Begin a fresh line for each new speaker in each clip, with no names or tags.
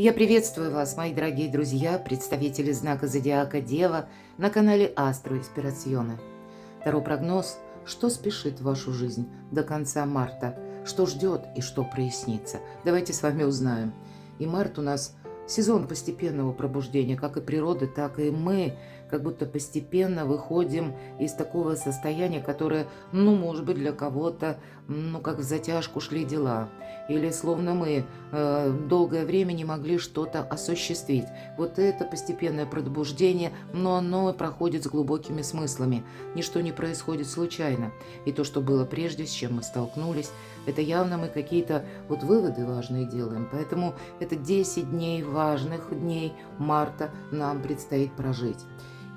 Я приветствую вас, мои дорогие друзья, представители знака Зодиака Дева на канале Астро Инспирационе. Таро прогноз, что спешит в вашу жизнь до конца марта, что ждет и что прояснится. Давайте с вами узнаем. И март у нас сезон постепенного пробуждения, как и природы, так и мы, как будто постепенно выходим из такого состояния, которое, может быть, для кого-то, как в затяжку шли дела. Или словно мы долгое время не могли что-то осуществить. Вот это постепенное пробуждение, но оно проходит с глубокими смыслами. Ничто не происходит случайно. И то, что было прежде, с чем мы столкнулись, это явно мы какие-то выводы важные делаем. Поэтому это 10 дней, важных дней марта нам предстоит прожить.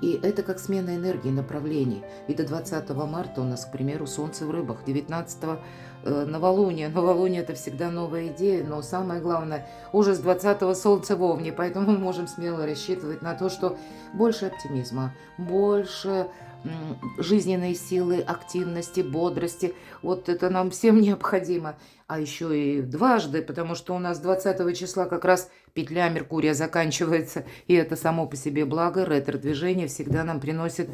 И это как смена энергии, направлений. И до 20 марта у нас, к примеру, Солнце в Рыбах, 19 новолуние. Новолуние – это всегда новая идея, но самое главное, уже с 20 Солнце в Овне. Поэтому мы можем смело рассчитывать на то, что больше оптимизма, больше жизненной силы, активности, бодрости. Вот это нам всем необходимо. А еще и дважды, потому что у нас 20 числа как раз петля Меркурия заканчивается, и это само по себе благо. Ретро-движение всегда нам приносит,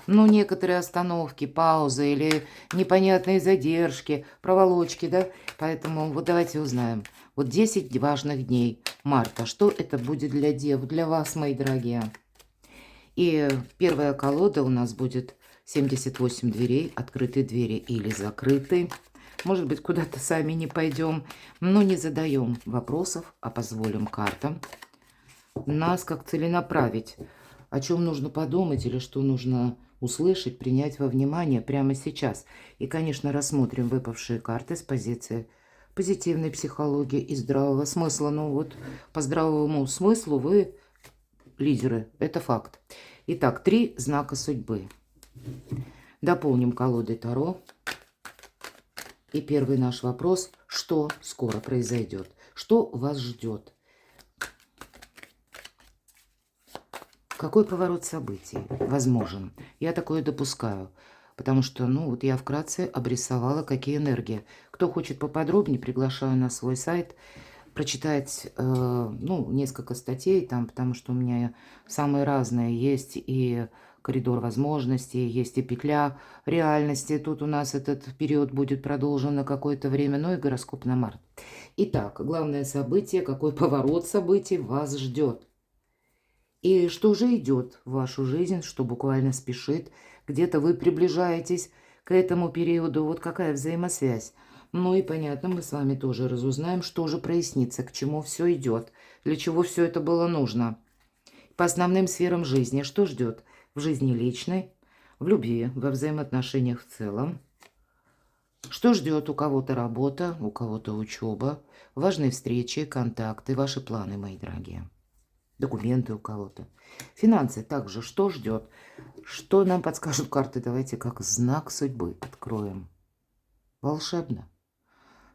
некоторые остановки, паузы или непонятные задержки, проволочки, да. Поэтому давайте узнаем. 10 важных дней марта. Что это будет для дев, для вас, мои дорогие? И первая колода у нас будет 78 дверей, открытые двери или закрытые. Может быть, куда-то сами не пойдем, но не задаем вопросов, а позволим картам нас как целенаправить. О чем нужно подумать или что нужно услышать, принять во внимание прямо сейчас. И, конечно, рассмотрим выпавшие карты с позиции позитивной психологии и здравого смысла. По здравому смыслу вы лидеры, это факт. Итак, 3 знака судьбы. Дополним колодой Таро. И первый наш вопрос, что скоро произойдет? Что вас ждет? Какой поворот событий возможен? Я такое допускаю, потому что, я вкратце обрисовала, какие энергии. Кто хочет поподробнее, приглашаю на свой сайт прочитать, несколько статей там, потому что у меня самые разные есть и коридор возможностей, есть и петля реальности. Тут у нас этот период будет продолжен на какое-то время, и гороскоп на март. Итак, главное событие, какой поворот событий вас ждет. И что же идет в вашу жизнь, что буквально спешит. Где-то вы приближаетесь к этому периоду. Какая взаимосвязь. И понятно, мы с вами тоже разузнаем, что же прояснится, к чему все идет, для чего все это было нужно. По основным сферам жизни, что ждет в жизни личной, в любви, во взаимоотношениях в целом. Что ждет у кого-то работа, у кого-то учеба, важные встречи, контакты, ваши планы, мои дорогие. Документы у кого-то. Финансы также, что ждет? Что нам подскажут карты? Давайте как знак судьбы откроем. Волшебно.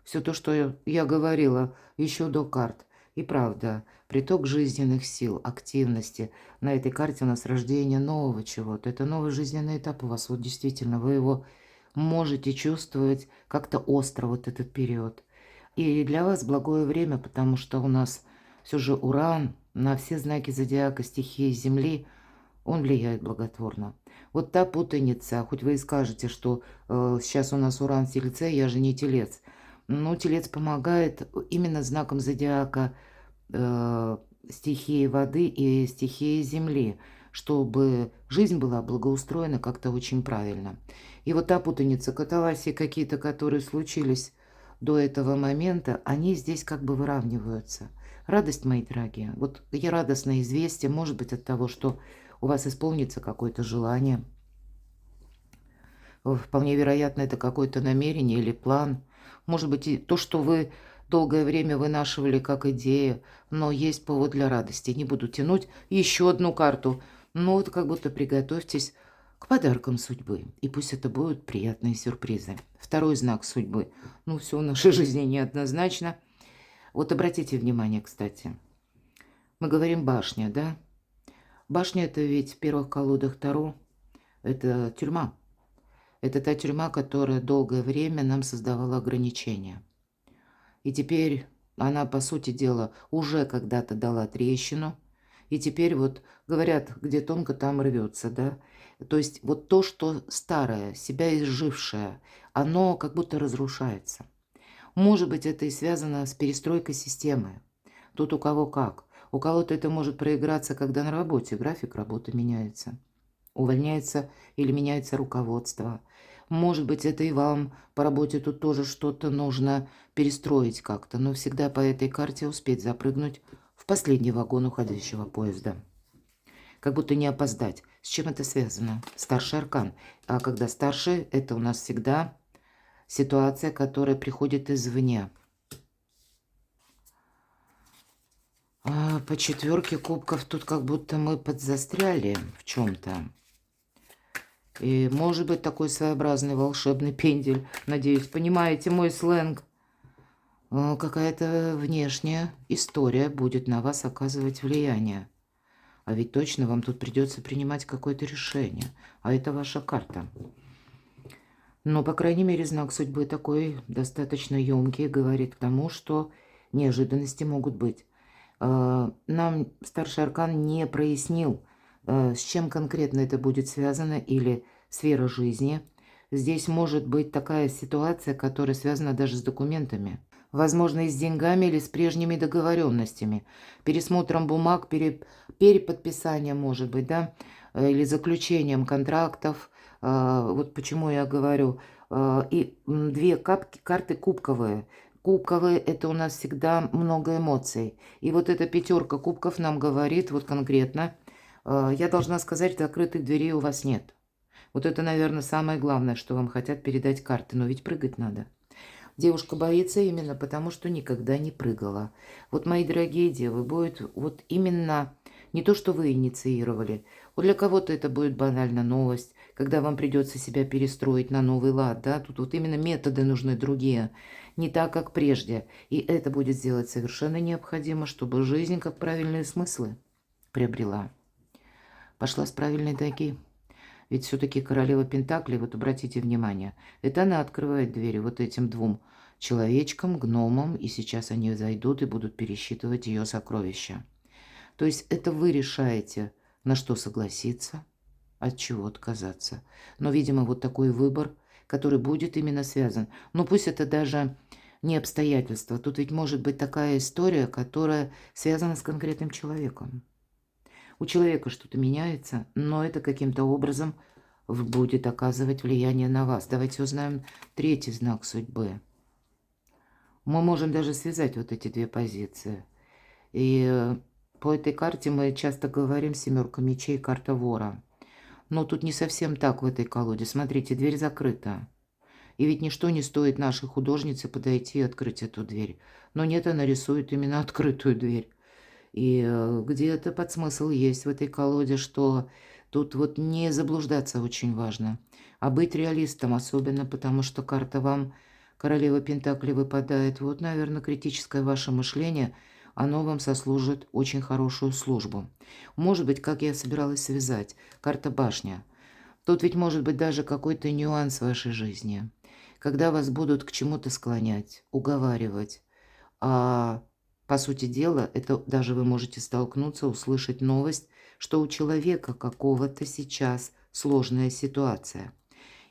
Все то, что я говорила еще до карт. И правда, приток жизненных сил, активности. На этой карте у нас рождение нового чего-то. Это новый жизненный этап у вас. Действительно, вы его можете чувствовать как-то остро этот период. И для вас благое время, потому что у нас все же Уран на все знаки зодиака, стихии Земли, он влияет благотворно. Та путаница, хоть вы и скажете, что сейчас у нас Уран в Тельце, я же не Телец. Телец помогает именно знаком зодиака стихии воды и стихии Земли, чтобы жизнь была благоустроена как-то очень правильно. И та путаница, катавасии какие-то, которые случились до этого момента, они здесь как бы выравниваются. Радость, мои дорогие. Я радостное известие, может быть, от того, что у вас исполнится какое-то желание. Вполне вероятно, это какое-то намерение или план. Может быть, и то, что вы долгое время вынашивали как идея, но есть повод для радости. Не буду тянуть еще одну карту. Как будто приготовьтесь к подаркам судьбы. И пусть это будут приятные сюрпризы. Второй знак судьбы. Все в нашей жизни неоднозначно. Обратите внимание, кстати. Мы говорим башня, да? Башня – это ведь в первых колодах Таро. Это тюрьма. Это та тюрьма, которая долгое время нам создавала ограничения. И теперь она, по сути дела, уже когда-то дала трещину. И теперь вот говорят, где тонко, там рвется, да. То есть вот то, что старое, себя изжившее, оно как будто разрушается. Может быть, это и связано с перестройкой системы. Тут у кого как. У кого-то это может проиграться, когда на работе график работы меняется. Увольняется или меняется руководство. Может быть, это и вам по работе тут тоже что-то нужно перестроить как-то, но всегда по этой карте успеть запрыгнуть в последний вагон уходящего поезда. Как будто не опоздать. С чем это связано? Старший аркан. А когда старший, это у нас всегда ситуация, которая приходит извне. А по четверке кубков тут как будто мы подзастряли в чем-то. И может быть такой своеобразный волшебный пендель. Надеюсь, понимаете мой сленг. Какая-то внешняя история будет на вас оказывать влияние. А ведь точно вам тут придется принимать какое-то решение. А это ваша карта. Но, по крайней мере, знак судьбы такой достаточно емкий, говорит к тому, что неожиданности могут быть. Нам старший аркан не прояснил, с чем конкретно это будет связано или сфера жизни. Здесь может быть такая ситуация, которая связана даже с документами. Возможно, и с деньгами или с прежними договоренностями. Пересмотром бумаг, переподписанием, может быть, да, или заключением контрактов. Вот почему я говорю. И две карты кубковые. Кубковые – это у нас всегда много эмоций. И вот эта пятерка кубков нам говорит вот конкретно. Я должна сказать, закрытых дверей у вас нет. Вот это, наверное, самое главное, что вам хотят передать карты. Но ведь прыгать надо. Девушка боится именно потому, что никогда не прыгала. Вот, мои дорогие девы, будет вот именно не то, что вы инициировали. Вот для кого-то это будет банально новость, когда вам придется себя перестроить на новый лад, да, тут вот именно методы нужны другие, не так, как прежде. И это будет сделать совершенно необходимо, чтобы жизнь, как правильные смыслы, приобрела. Пошла с правильной ноги. Ведь все-таки королева Пентаклей, вот обратите внимание, это она открывает двери вот этим двум человечкам, гномам, и сейчас они зайдут и будут пересчитывать ее сокровища. То есть это вы решаете, на что согласиться, от чего отказаться. Но, видимо, вот такой выбор, который будет именно связан. Но пусть это даже не обстоятельства. Тут ведь может быть такая история, которая связана с конкретным человеком. У человека что-то меняется, но это каким-то образом будет оказывать влияние на вас. Давайте узнаем третий знак судьбы. Мы можем даже связать вот эти две позиции. И по этой карте мы часто говорим семерка мечей, карта вора. Но тут не совсем так в этой колоде. Смотрите, дверь закрыта. И ведь ничто не стоит нашей художнице подойти и открыть эту дверь. Но нет, она рисует именно открытую дверь. И где-то подсмысл есть в этой колоде, что тут вот не заблуждаться очень важно, а быть реалистом, особенно потому, что карта вам, королева Пентаклей, выпадает. Вот, наверное, критическое ваше мышление, оно вам сослужит очень хорошую службу. Может быть, как я собиралась связать, карта башня. Тут ведь может быть даже какой-то нюанс в вашей жизни, когда вас будут к чему-то склонять, уговаривать, а по сути дела, это даже вы можете столкнуться, услышать новость, что у человека какого-то сейчас сложная ситуация.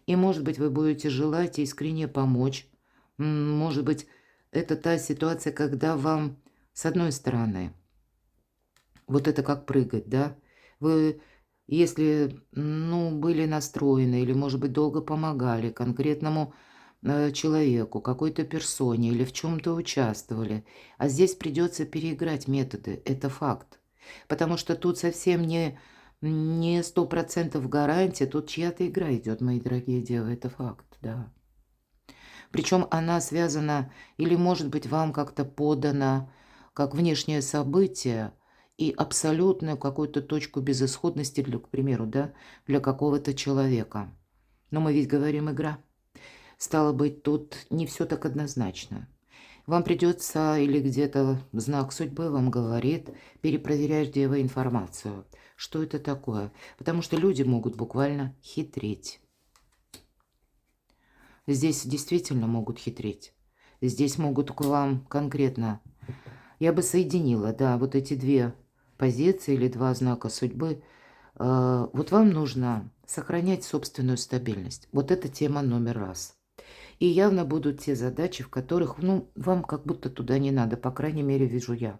И, может быть, вы будете желать искренне помочь. Может быть, это та ситуация, когда вам, с одной стороны, вот это как прыгать, да? Вы, если, были настроены или, может быть, долго помогали конкретному человеку, какой-то персоне или в чем-то участвовали. А здесь придется переиграть методы, это факт. Потому что тут совсем не 100% гарантия, тут чья-то игра идет, мои дорогие девы, это факт, да. Причем она связана или, может быть, вам как-то подана как внешнее событие и абсолютную какую-то точку безысходности, к примеру, да, для какого-то человека. Но мы ведь говорим игра. Стало быть, тут не все так однозначно. Вам придется, или где-то знак судьбы вам говорит, перепроверять, где вы информацию. Что это такое? Потому что люди могут буквально хитрить. Здесь действительно могут хитрить. Здесь могут к вам конкретно Я бы соединила, да, вот эти две позиции или два знака судьбы. Вот вам нужно сохранять собственную стабильность. Вот это тема номер раз. И явно будут те задачи, в которых, ну, вам как будто туда не надо, по крайней мере, вижу я.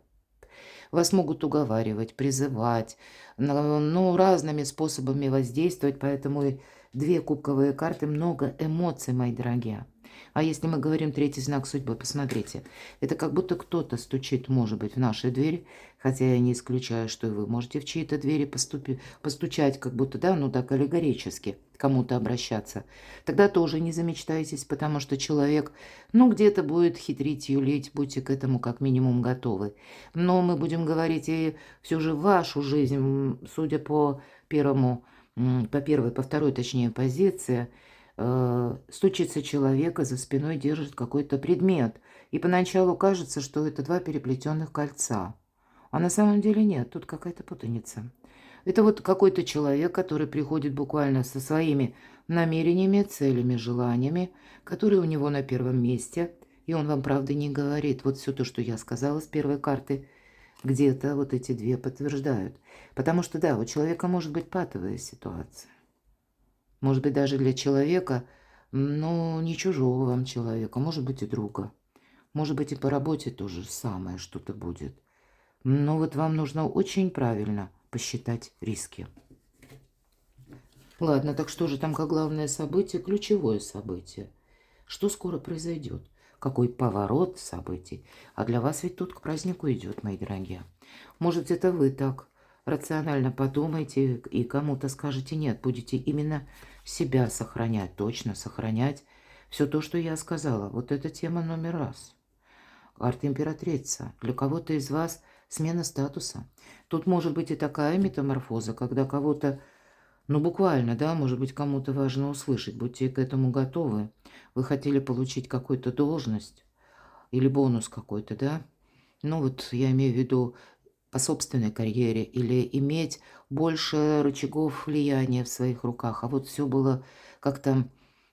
Вас могут уговаривать, призывать, ну, разными способами воздействовать, поэтому и две кубковые карты, много эмоций, мои дорогие. А если мы говорим третий знак судьбы, посмотрите, это как будто кто-то стучит, может быть, в наши двери, хотя я не исключаю, что и вы можете в чьи-то двери постучать, как будто, да, ну так аллегорически кому-то обращаться. Тогда тоже не замечтайтесь, потому что человек, ну, где-то будет хитрить, юлить, будьте к этому как минимум готовы. Но мы будем говорить и все же вашу жизнь, судя по первому, по первой, по второй, точнее, позиции, стучится человек, и за спиной держит какой-то предмет. И поначалу кажется, что это два переплетенных кольца. А на самом деле нет, тут какая-то путаница. Это вот какой-то человек, который приходит буквально со своими намерениями, целями, желаниями, которые у него на первом месте. И он вам, правда, не говорит. Вот все то, что я сказала с первой карты, где-то вот эти две подтверждают. Потому что, да, у человека может быть патовая ситуация. Может быть, даже для человека, ну, не чужого вам человека, может быть, и друга. Может быть, и по работе то же самое что-то будет. Но вот вам нужно очень правильно посчитать риски. Ладно, так что же там как главное событие, ключевое событие? Что скоро произойдет? Какой поворот событий? А для вас ведь тут к празднику идет, мои дорогие. Может, это вы так рационально подумаете и кому-то скажете нет, будете именно себя сохранять, точно сохранять все то, что я сказала. Вот эта тема номер раз. Карта императрица. Для кого-то из вас смена статуса. Тут может быть и такая метаморфоза, когда кого-то, ну буквально, да, может быть, кому-то важно услышать. Будьте к этому готовы. Вы хотели получить какую-то должность или бонус какой-то, да? Ну вот я имею в виду по собственной карьере или иметь больше рычагов влияния в своих руках. А вот все было как-то,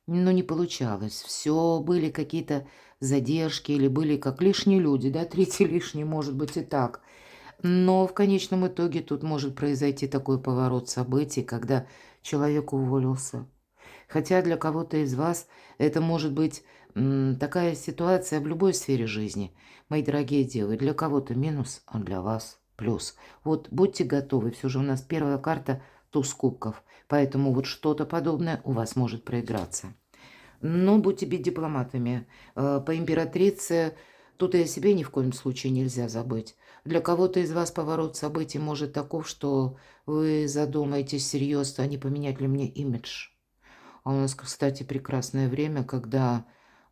ну, не получалось. Все были какие-то задержки или были как лишние люди, да, третий лишний, может быть, и так. Но в конечном итоге тут может произойти такой поворот событий, когда человек уволился. Хотя для кого-то из вас это может быть такая ситуация в любой сфере жизни. Мои дорогие девы, для кого-то минус, а для вас плюс. Вот будьте готовы, все же у нас первая карта туз кубков, поэтому вот что-то подобное у вас может проиграться. Но будьте дипломатами. По императрице тут и о себе ни в коем случае нельзя забыть. Для кого-то из вас поворот событий может таков, что вы задумаетесь серьезно, а не поменять ли мне имидж. А у нас, кстати, прекрасное время, когда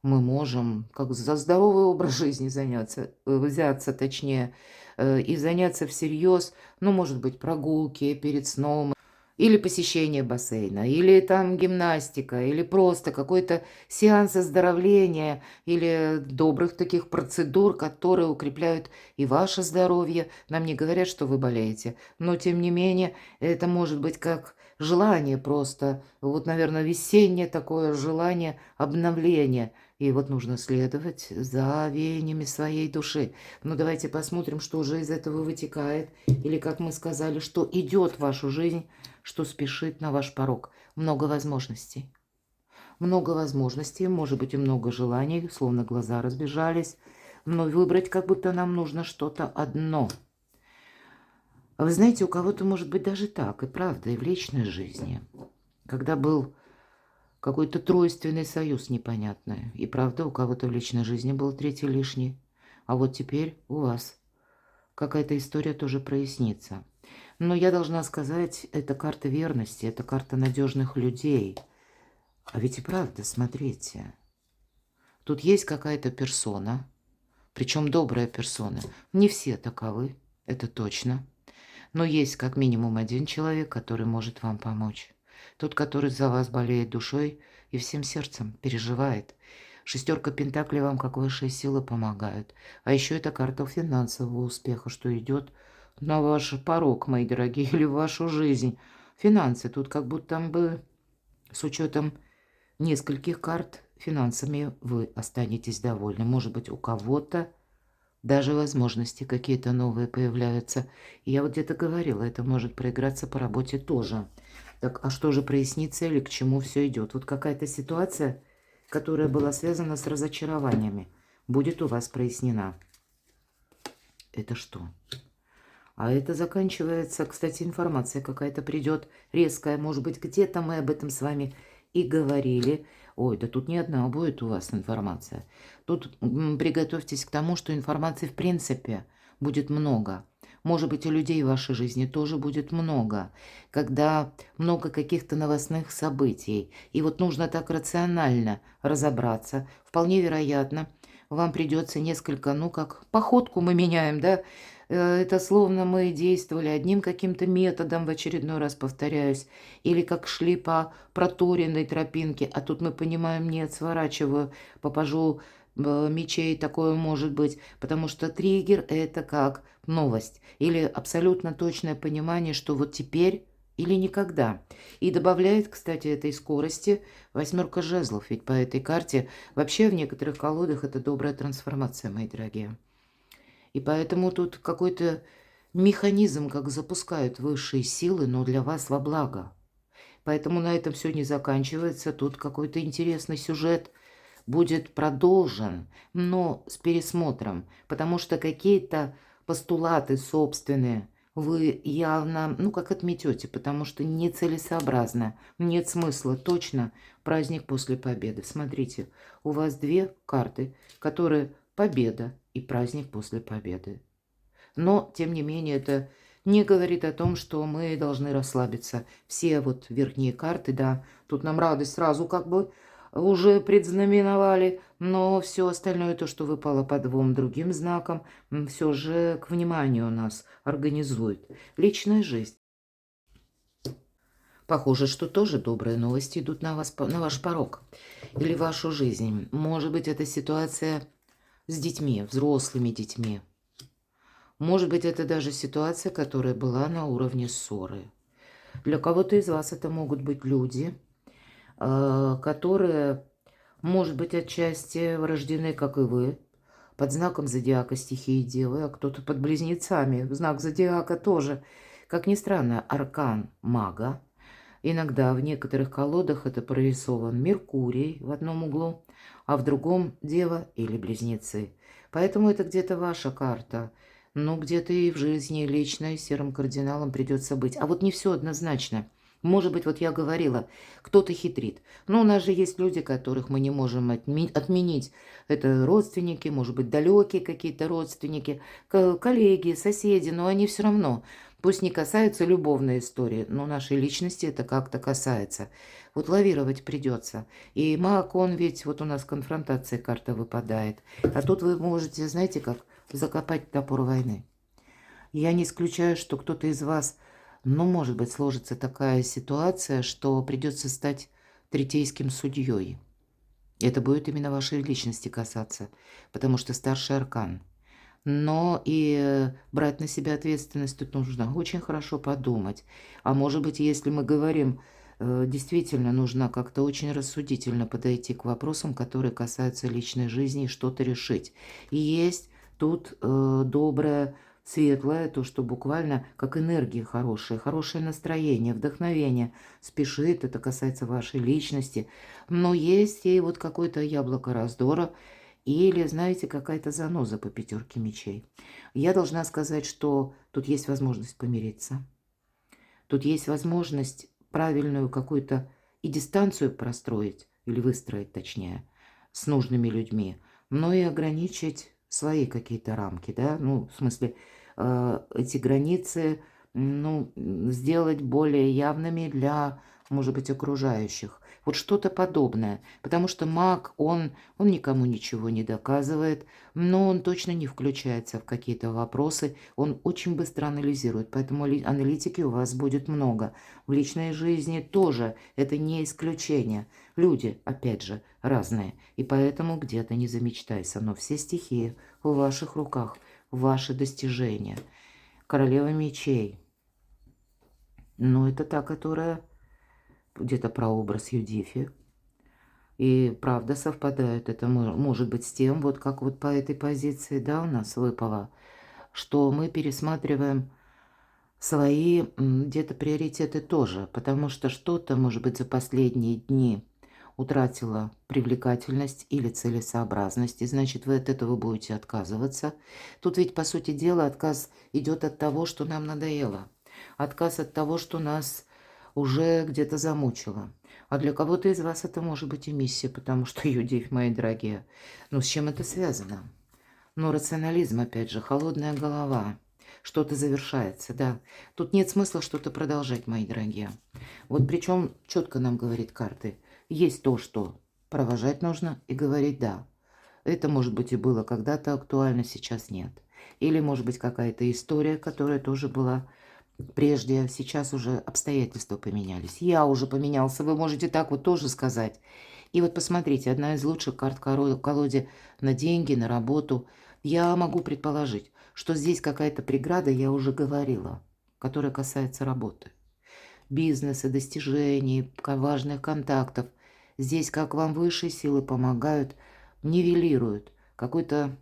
мы можем как за здоровый образ жизни заняться, взяться точнее, и заняться всерьез, ну, может быть, прогулки перед сном, или посещение бассейна, или там гимнастика, или просто какой-то сеанс оздоровления, или добрых таких процедур, которые укрепляют и ваше здоровье. Нам не говорят, что вы болеете, но тем не менее это может быть как желание просто, вот, наверное, весеннее такое желание обновления. И вот нужно следовать за веяниями своей души. Ну, давайте посмотрим, что же из этого вытекает. Или, как мы сказали, что идет в вашу жизнь, что спешит на ваш порог. Много возможностей. Много возможностей, может быть, и много желаний, словно глаза разбежались. Но выбрать как будто нам нужно что-то одно. А вы знаете, у кого-то может быть даже так, и правда, и в личной жизни. Когда был какой-то тройственный союз непонятный. И правда, у кого-то в личной жизни был третий лишний. А вот теперь у вас какая-то история тоже прояснится. Но я должна сказать, это карта верности, это карта надежных людей. А ведь и правда, смотрите. Тут есть какая-то персона, причем добрая персона. Не все таковы, это точно. Но есть как минимум один человек, который может вам помочь. Тот, который за вас болеет душой и всем сердцем переживает. Шестерка пентаклей вам как высшие силы помогают. А еще это карта финансового успеха, что идет на ваш порог, мои дорогие, или в вашу жизнь. Финансы тут как будто бы с учетом нескольких карт финансами вы останетесь довольны. Может быть, у кого-то Даже возможности какие-то новые появляются. И я вот где-то говорила, это может проиграться по работе тоже. Так, а что же прояснится или к чему все идет? Вот какая-то ситуация, которая была связана с разочарованиями, будет у вас прояснена. Это что? А это заканчивается, кстати, информация какая-то придет резкая. Может быть, где-то мы об этом с вами и говорили. Ой, да тут не одна будет у вас информация. Тут приготовьтесь к тому, что информации в принципе будет много. Может быть, у людей в вашей жизни тоже будет много. Когда много каких-то новостных событий. И вот нужно так рационально разобраться. Вполне вероятно, вам придется несколько, ну как, походку мы меняем, да? Это словно мы действовали одним каким-то методом, в очередной раз повторяюсь, или как шли по проторенной тропинке, а тут мы понимаем, нет, сворачиваю, попажу мечей, такое может быть, потому что триггер – это как новость или абсолютно точное понимание, что вот теперь или никогда. И добавляет, кстати, этой скорости восьмерка жезлов, ведь по этой карте вообще в некоторых колодах это добрая трансформация, мои дорогие. И поэтому тут какой-то механизм, как запускают высшие силы, но для вас во благо. Поэтому на этом все не заканчивается. Тут какой-то интересный сюжет будет продолжен, но с пересмотром, потому что какие-то постулаты собственные вы явно, ну, как отметете, потому что нецелесообразно, нет смысла, точно праздник после победы. Смотрите, у вас две карты, которые победа и праздник после победы. Но, тем не менее, это не говорит о том, что мы должны расслабиться. Все вот верхние карты, да, тут нам радость сразу как бы уже предзнаменовали, но все остальное, то, что выпало по двум другим знакам, все же к вниманию нас организует. Личная жизнь. Похоже, что тоже добрые новости идут на вас, на ваш порог или вашу жизнь. Может быть, это ситуация с детьми, взрослыми детьми. Может быть, это даже ситуация, которая была на уровне ссоры. Для кого-то из вас это могут быть люди, которые, может быть, отчасти рождены, как и вы, под знаком зодиака стихии Девы, а кто-то под близнецами. Знак зодиака тоже. Как ни странно, аркан мага. Иногда в некоторых колодах это прорисован Меркурий в одном углу, а в другом Дева или близнецы. Поэтому это где-то ваша карта. Но где-то и в жизни личной серым кардиналом придется быть. А вот не все однозначно. Может быть, вот я говорила, кто-то хитрит. Но у нас же есть люди, которых мы не можем отменить. Это родственники, может быть, далекие какие-то родственники, коллеги, соседи, но они все равно. Пусть не касаются любовной истории, но нашей личности это как-то касается. Вот лавировать придется. И маг, он ведь, вот у нас конфронтация карта выпадает. А тут вы можете, знаете как, закопать топор войны. Я не исключаю, что кто-то из вас, ну, может быть, сложится такая ситуация, что придется стать третейским судьей. Это будет именно вашей личности касаться, потому что старший аркан. Но и брать на себя ответственность тут нужно очень хорошо подумать. А может быть, если мы говорим, действительно нужно как-то очень рассудительно подойти к вопросам, которые касаются личной жизни, и что-то решить. И есть тут доброе, светлое, то, что буквально как энергия хорошая, хорошее настроение, вдохновение спешит, это касается вашей личности. Но есть и вот какое-то яблоко раздора, или, знаете, какая-то заноза по пятерке мечей. Я должна сказать, что тут есть возможность помириться. Тут есть возможность правильную какую-то и дистанцию простроить, или выстроить точнее, с нужными людьми, но и ограничить свои какие-то рамки, да, ну, в смысле, эти границы, ну, сделать более явными для, может быть, окружающих. Вот что-то подобное, потому что маг, он никому ничего не доказывает, но он точно не включается в какие-то вопросы, он очень быстро анализирует, поэтому аналитики у вас будет много. В личной жизни тоже это не исключение. Люди, опять же, разные, и поэтому где-то не замечтайся, но все стихии в ваших руках, ваши достижения. Королева мечей. Ну, это та, которая где-то прообраз Юдифи. И правда совпадает. Это может быть с тем, вот как вот по этой позиции, да, у нас выпало, что мы пересматриваем свои где-то приоритеты тоже, потому что что-то, может быть, за последние дни утратила привлекательность или целесообразность, и значит, вы от этого будете отказываться. Тут ведь, по сути дела, отказ идет от того, что нам надоело. Отказ от того, что нас уже где-то замучило. А для кого-то из вас это может быть и миссия, потому что, Юдив, мои дорогие, ну с чем это связано? Ну, рационализм, опять же, холодная голова. Что-то завершается, да. Тут нет смысла что-то продолжать, мои дорогие. Вот причем четко нам говорит карты. Есть то, что провожать нужно, и говорить «да». Это, может быть, и было когда-то актуально, сейчас нет. Или, может быть, какая-то история, которая тоже была прежде, сейчас уже обстоятельства поменялись. Я уже поменялся, вы можете так вот тоже сказать. И вот посмотрите, одна из лучших карт в колоде на деньги, на работу. Я могу предположить, что здесь какая-то преграда, я уже говорила, которая касается работы. Бизнеса, достижений, важных контактов. Здесь как вам высшие силы помогают, нивелируют какой-то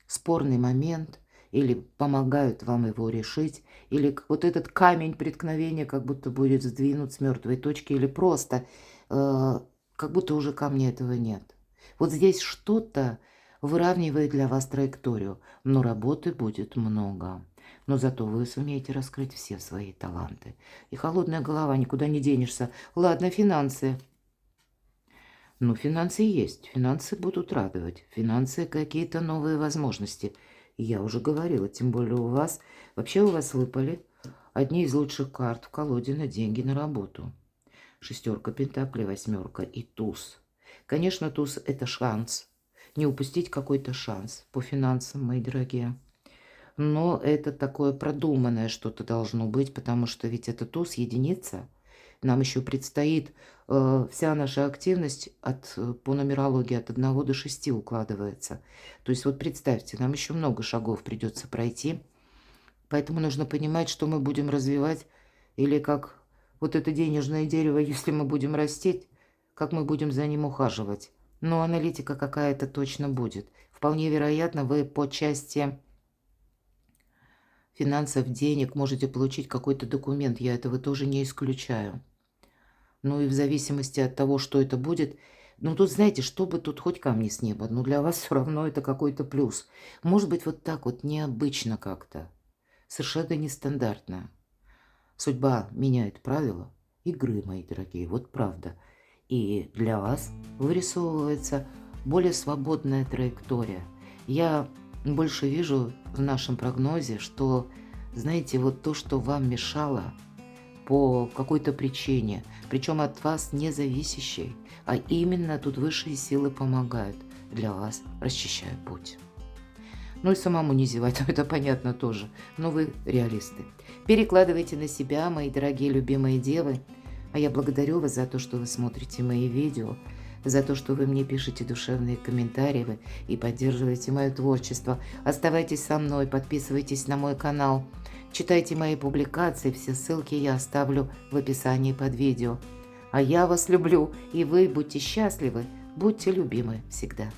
спорный момент или помогают вам его решить, или вот этот камень преткновения как будто будет сдвинут с мертвой точки, или просто как будто уже камня этого нет. Вот здесь что-то выравнивает для вас траекторию, но работы будет много. Но зато вы сумеете раскрыть все свои таланты. И холодная голова, никуда не денешься. Ладно, финансы. Ну, финансы есть, финансы будут радовать, финансы какие-то новые возможности. Я уже говорила, тем более у вас выпали одни из лучших карт в колоде на деньги, на работу. Шестерка пентаклей, восьмерка и туз. Конечно, туз – это шанс. Не упустить какой-то шанс по финансам, мои дорогие. Но это такое продуманное что-то должно быть, потому что ведь это туз, единица. Нам еще предстоит вся наша активность по нумерологии от 1 до 6 укладывается. То есть вот представьте, нам еще много шагов придется пройти. Поэтому нужно понимать, что мы будем развивать, или как вот это денежное дерево, если мы будем растить, как мы будем за ним ухаживать. Но аналитика какая-то точно будет. Вполне вероятно, вы по части финансов, денег можете получить какой-то документ. Я этого тоже не исключаю. Ну и в зависимости от того, что это будет, ну тут, знаете, чтобы тут хоть камни с неба, но для вас все равно это какой-то плюс. Может быть, вот так вот необычно как-то, совершенно нестандартно. Судьба меняет правила игры, мои дорогие, вот правда. И для вас вырисовывается более свободная траектория. Я больше вижу в нашем прогнозе, что, знаете, вот то, что вам мешало по какой-то причине, причем от вас не зависящей, а именно тут высшие силы помогают для вас, расчищают путь. Ну и самому не зевать, это понятно тоже, но вы реалисты. Перекладывайте на себя, мои дорогие любимые девы, а я благодарю вас за то, что вы смотрите мои видео, за то, что вы мне пишете душевные комментарии и поддерживаете мое творчество. Оставайтесь со мной, подписывайтесь на мой канал, читайте мои публикации, все ссылки я оставлю в описании под видео. А я вас люблю, и вы будьте счастливы, будьте любимы всегда.